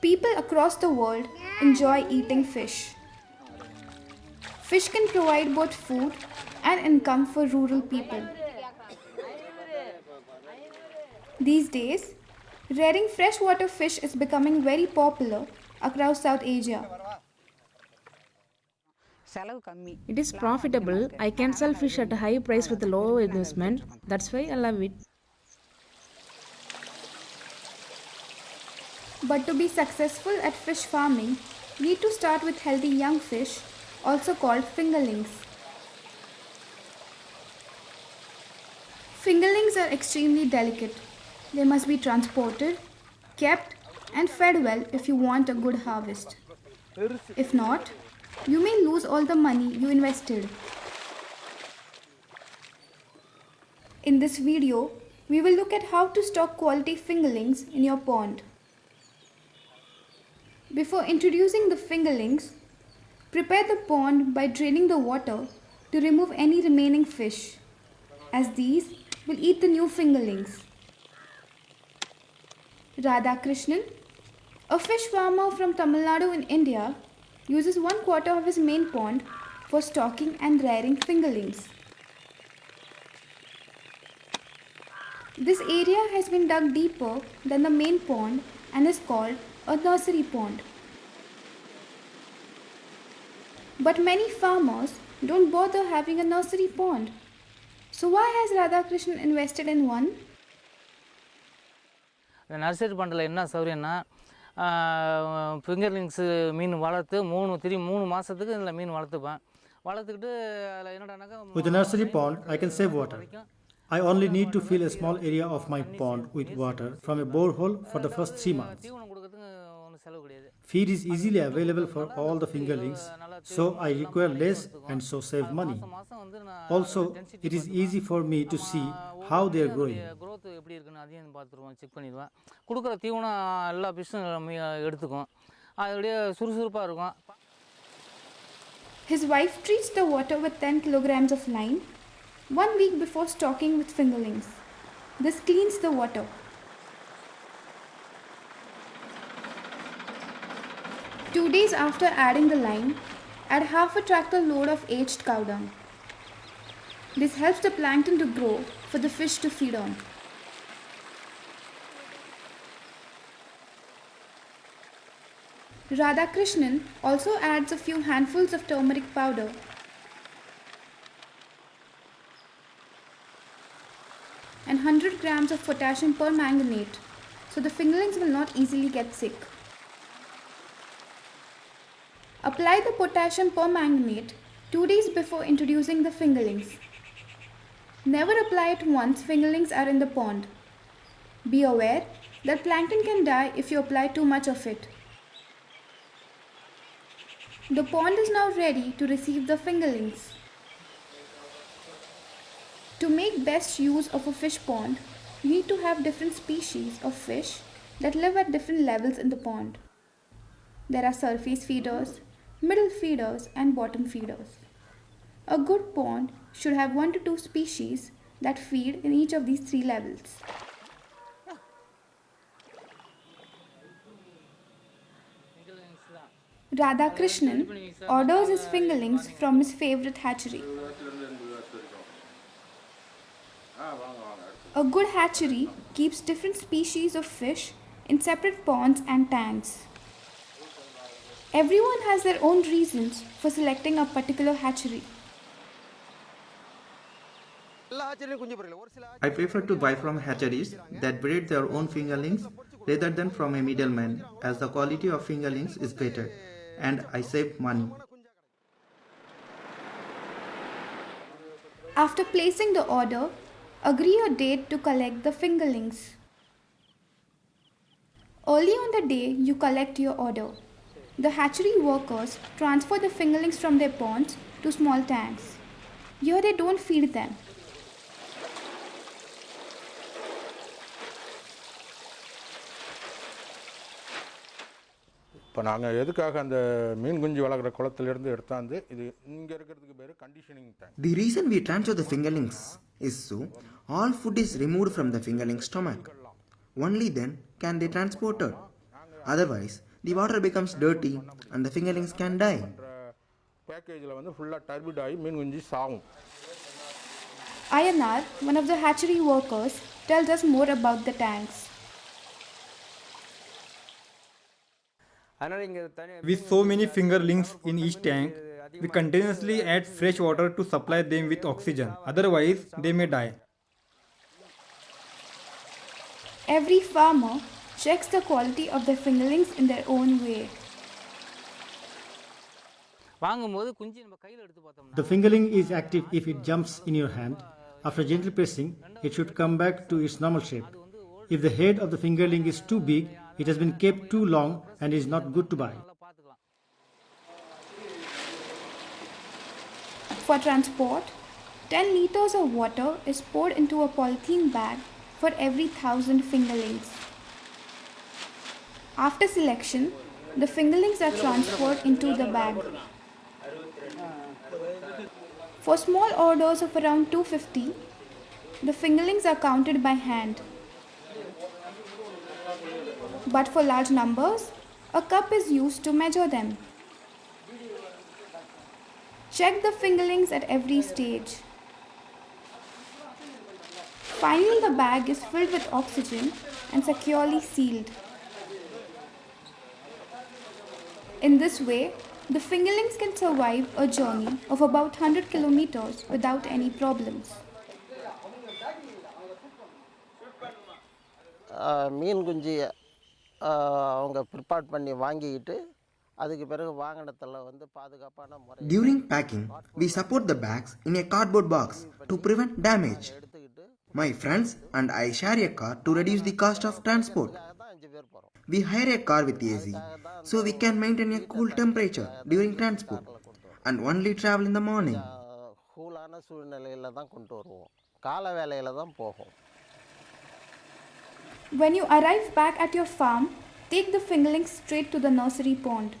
People across the world enjoy eating fish. Fish can provide both food and income for rural people. These days, rearing freshwater fish is becoming very popular across South Asia. It is profitable. I can sell fish at a high price with a low investment. That's why I love it. But to be successful at fish farming, you need to start with healthy young fish, also called fingerlings. Fingerlings are extremely delicate. They must be transported, kept, and fed well if you want a good harvest. If not, you may lose all the money you invested. In this video, we will look at how to stock quality fingerlings in your pond. Before introducing the fingerlings, prepare the pond by draining the water to remove any remaining fish, as these will eat the new fingerlings. Radhakrishnan, a fish farmer from Tamil Nadu in India, uses 1/4 of his main pond for stocking and rearing fingerlings. This area has been dug deeper than the main pond and is called a nursery pond. But many farmers don't bother having a nursery pond. So why has Radhakrishnan invested in one? The nursery pond என்ன சௌரியம்னா fingerlings மீன் வளர்த்து 3 மாதத்துக்கு இதில் மீன் வளர்த்துப்பேன் வளர்த்துக்கிட்டு அதில் என்னடானாக்கா With a nursery pond, I can save water. I only need to fill a small area of my pond with water from a borehole for the first 3 months. தீவனம் கொடுக்கறதுக்கு ஒன்றும் செலவு கிடையாது. Feed is easily available for all the fingerlings, so I require less and so save money. Also, it is easy for me to see how they are growing. growth எப்படி இருக்குன்னு அதையும் பார்த்துருவோம், check பண்ணிடுவேன். கொடுக்குற தீவனம் எல்லா ஃபிஷ்ஷும் எடுத்துக்கும், அதோடைய சுறுசுறுப்பாக இருக்கும். His wife treats the water with 10 kilograms of lime 1 week before stocking with fingerlings. This cleans the water. Two days after adding the lime, add half a tractor load of aged cow dung. This helps the plankton to grow for the fish to feed on. Radhakrishnan also adds a few handfuls of turmeric powder and 100 grams of potassium permanganate so the fingerlings will not easily get sick. Apply the potassium permanganate 2 days before introducing the fingerlings. Never apply it once fingerlings are in the pond. Be aware that plankton can die if you apply too much of it. The pond is now ready to receive the fingerlings. To make best use of a fish pond, you need to have different species of fish that live at different levels in the pond. There are surface feeders, middle feeders, and bottom feeders. A good pond should have 1 to 2 species that feed in each of these 3 levels. Radhakrishnan orders his fingerlings from his favorite hatchery. A good hatchery keeps different species of fish in separate ponds and tanks. Everyone has their own reasons for selecting a particular hatchery. I prefer to buy from hatcheries that breed their own fingerlings rather than from a middleman, as the quality of fingerlings is better and I save money. After placing the order, agree a date to collect the fingerlings. Early on the day you collect your order, the hatchery workers transfer the fingerlings from their ponds to small tanks. Here they don't feed them. இப்போ நாங்கள் எதுக்காக அந்த மீன் குஞ்சு வளர்க்குற குளத்திலிருந்து எடுத்தாந்து இது இங்கே இருக்கிறதுக்கு பேர் conditioning tank. The reason we transfer the fingerlings is so all food is removed from the fingerling stomach. Only then can they transport it. Otherwise, the water becomes dirty and the fingerlings can die. பேக்கேஜில் வந்து ஃபுல்லாக turbid ஆகி மீன் குஞ்சு சாகும். INR, one of the hatchery workers, tells us more about the tanks. With so many fingerlings in each tank, we continuously add fresh water to supply them with oxygen. Otherwise, they may die. Every farmer checks the quality of the fingerlings in their own way. வாங்கும்போது குஞ்சு நம்ம கையில் எடுத்து பார்த்தோம்னா The fingerling is active if it jumps in your hand. After gentle pressing, it should come back to its normal shape. If the head of the fingerling is too big, it has been kept too long and is not good to buy. நல்லா பார்த்துக்கலாம். For transport, 10 liters of water is poured into a polythene bag for every 1,000 fingerlings. After selection, the fingerlings are transferred into the bag. For small orders of around 250, the fingerlings are counted by hand. But for large numbers, a cup is used to measure them. Check the fingerlings at every stage. Finally, the bag is filled with oxygen and securely sealed. In this way, the fingerlings can survive a journey of about 100 kilometers without any problems. மீன் குஞ்சு அவங்க prepare பண்ணி வாங்கிக்கிட்டு அதுக்கு பிறகு வாங்கினதில் வந்து பாதுகாப்பான முறை During packing, we support the bags in a cardboard box to prevent damage. எடுத்துக்கிட்டு My friends and I share a car to reduce the cost of transport. தான் 5 பேர் போகிறோம். We hire a car with AC so we can maintain a cool temperature during transport and only travel in the morning. கூலான சூழ்நிலையில் தான் கொண்டு வருவோம். கால வேலையில் தான் போகும். When you arrive back at your farm, take the fingerlings straight to the nursery pond.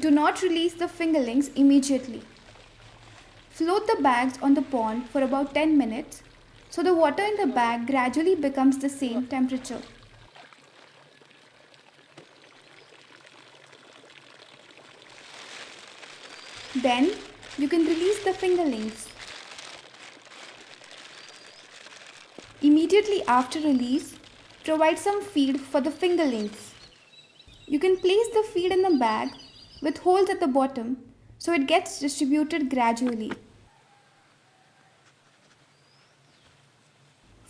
Do not release the fingerlings immediately. Float the bags on the pond for about 10 minutes so the water in the bag gradually becomes the same temperature. Then you can release the fingerlings. Immediately after release, provide some feed for the fingerlings. You can place the feed in the bag with holes at the bottom so it gets distributed gradually.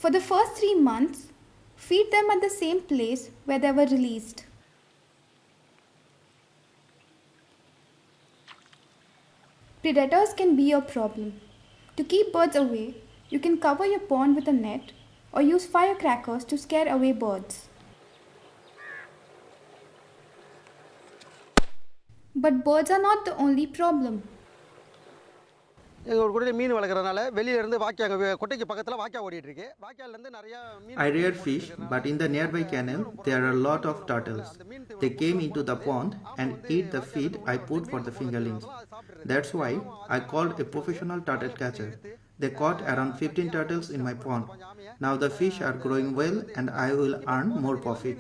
For the first 3 months, feed them at the same place where they were released. Predators can be a problem. To keep birds away, you can cover your pond with a net or use firecrackers to scare away birds. But birds are not the only problem. எங்கள் கூட மீன் வளர்க்குறதுனால வெளியிலேருந்து வாக்கியா கொட்டைக்கு பக்கத்தில் வாக்கியா ஓடிட்டுருக்கு. வாக்கியாலேருந்து நிறையா மீன் I rear fish, but in the nearby canal, there are a lot of turtles. They came into the pond and eat the feed I put for the fingerlings. That's why I called a professional turtle catcher. They caught around 15 turtles in my pond. Now the fish are growing well and I will earn more profit.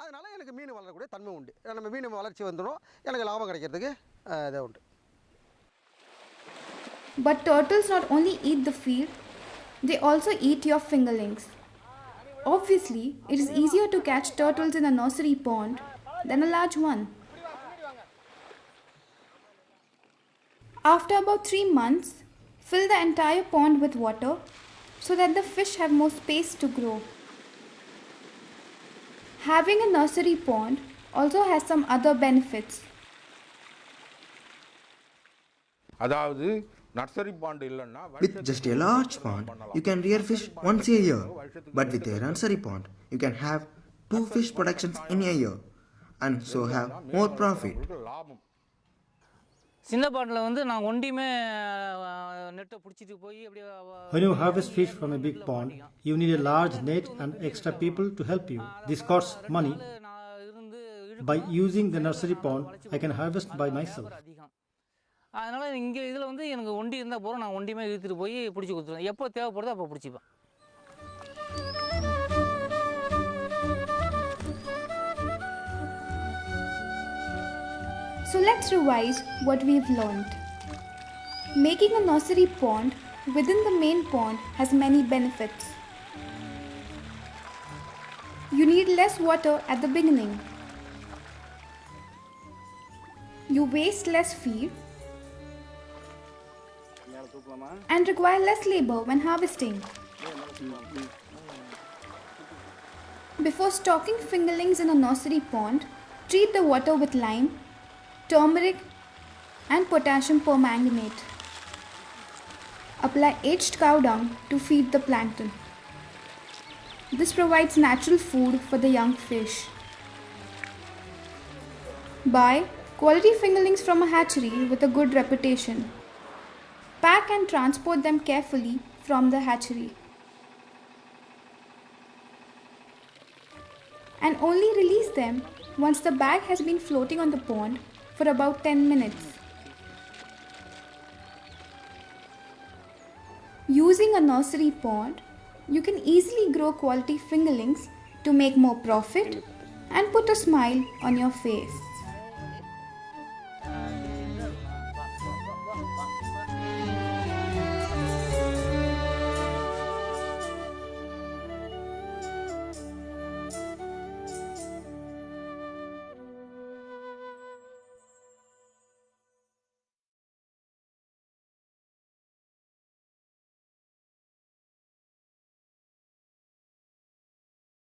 அதனால எனக்கு மீன் வளரக்கூடிய தன்மை உண்டு. நம்ம மீன் வளர்ச்சி வந்துடும், எனக்கு லாபம் கிடைக்கிறதுக்கு இதாக உண்டு. But turtles not only eat the feed, they also eat your fingerlings. Obviously, it is easier to catch turtles in a nursery pond than a large one. After about 3 months, fill the entire pond with water so that the fish have more space to grow. Having a nursery pond also has some other benefits. அதாவது nursery bond இல்லைன்னா With just a large pond, you can rear fish once a year. But with a nursery pond, you can have 2 fish productions in a year and so have more profit. லாபம். சின்ன பாட்டில் வந்து நான் ஒண்டியுமே நெட்டை பிடிச்சிட்டு போய் அப்படியே When you harvest fish from a big pond, you need a large net and extra people to help you. This costs money. நான் இருந்து By using the nursery pond, I can harvest by myself. அதிகம். அதனால் இங்கே இதில் வந்து எனக்கு ஒண்டி இருந்தால் போகிறோம், நான் ஒண்டியுமே இழுத்துட்டு போய் பிடிச்சி கொடுத்துருவேன். எப்போ தேவைப்படுதோ அப்போ பிடிச்சிப்பேன். So let's revise what we've learned. Making a nursery pond within the main pond has many benefits. You need less water at the beginning. You waste less feed and require less labor when harvesting. Before stocking fingerlings in a nursery pond, treat the water with lime, turmeric and potassium permanganate. Apply aged cow dung to feed the plankton. This provides natural food for the young fish. Buy quality fingerlings from a hatchery with a good reputation. Pack and transport them carefully from the hatchery. And only release them once the bag has been floating on the pond for about 10 minutes. Using a nursery pond, you can easily grow quality fingerlings to make more profit and put a smile on your face.